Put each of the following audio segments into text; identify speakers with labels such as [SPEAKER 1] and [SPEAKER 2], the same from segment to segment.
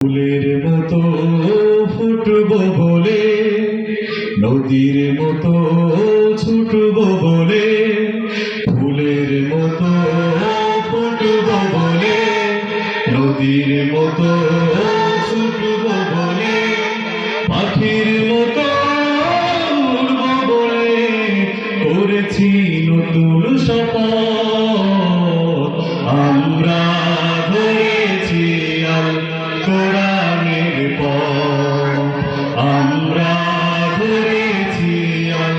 [SPEAKER 1] ফুলের মতো ফুটবো বলে, নদীর মতো ছুটবো বলে, ফুলের মতো ফুটবো বলে, নদীর মতো ছুটবো বলে, পাখির মতো উড়বো বলে করেছি নতুন শপথ। আমরা ধরেছি আল কোরআনের পথ, আমরা ধরেছি আল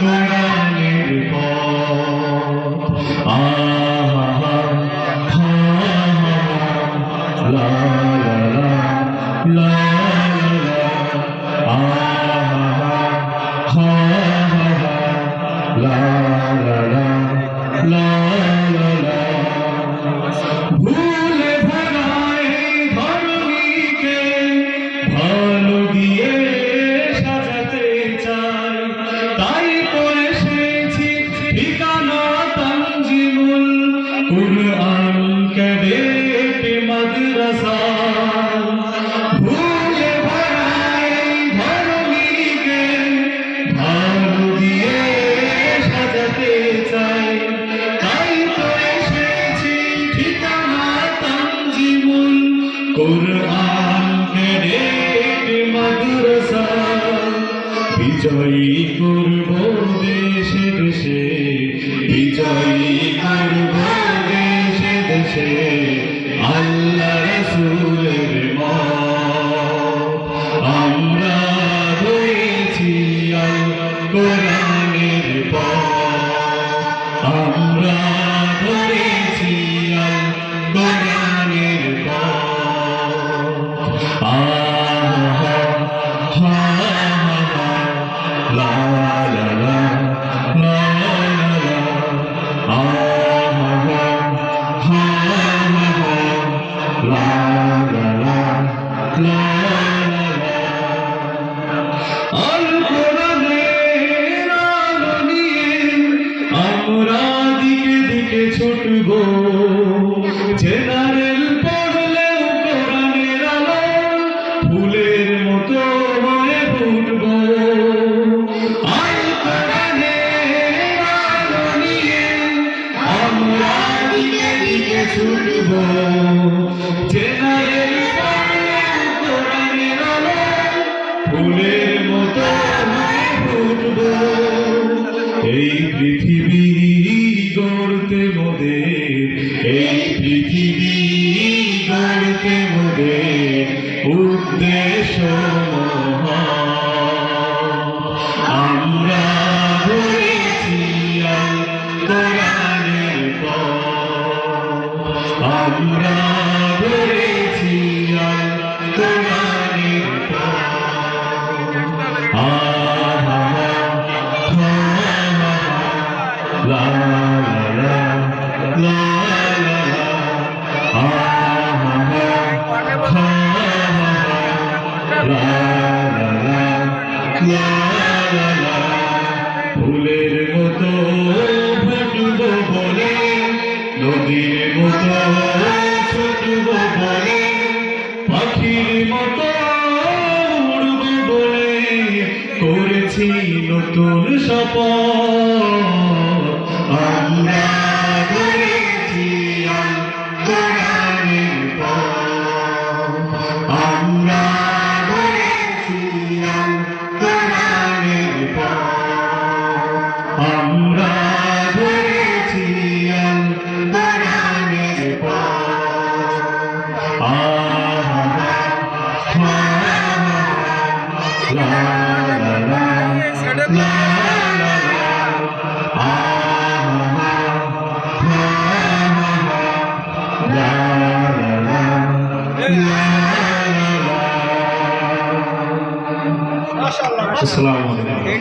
[SPEAKER 1] কোরআনের পথ। আহা হা লা লা লা লা লা, আহা হা লা লা লা লা লা। ভুলে ভরায় ধরণীকে ভালো দিয়ে সাজাতে চাই, তাই তো এসেছি ঠিকানা তানজিমুল কুরআন ক্যাডেট মাদ্রাসা। ভুলে ভরায় ধরণীকে ভালো দিয়ে সাজাতে চাই, তাই তো এসেছি ঠিকানা তানজিমুল কুরআন ক্যাডেট মাদ্রাসা। বিজয়ী করব দেশে দেশে, বিজয়ী করব দেশে দেশে আল্লাহ রাসূলের মত। আমরা ধরেছি আল কোরআনের পথ, আমরা ধরেছি আল কোরআনের পথ। আহা হা লা লা লা লা লা, আহা হা লা লা লা লা লা। আল কোরআনের আলো নিয়ে আমরা দিকে দিকে ছুটবো, জেনারেল পড়লেও কোরআনের আলো ফুলের মতো হয়ে ফুটবো। আল কোরআনের আলো নিয়ে আমরা দিকে দিকে ছুটবো, জেনারেল পড়লেও কোরআনের আলো ফুলের মতো হয়ে ফুটবো। এই পৃথিবী গড়তে মোদের, এই পৃথিবী গড়তে মোদের উদ্দেশ্য মহান। আমরা ধরেছি আল কোরআনের পথ, আমরা ধরেছি আল কোরআনের পথ। আহা হা লা লা লা লা লা, আহা হা লা লা লা লা লা। ফুলের মতো ফুটবো বলে, নদীর মতো ছুটবো বলে, পাখির মতো উড়বো বলে করেছি নতুন শপথ। আমরা ধরেছি আল কোরআনের পথ, আমরা ধরেছি আল কোরআনের পথ, আমরা ধরেছি আল কোরআনের পথ। আহা হা লা লা লা লা লা, আহা হা লা লা লা লা লা। আসসালামু আলাইকুম।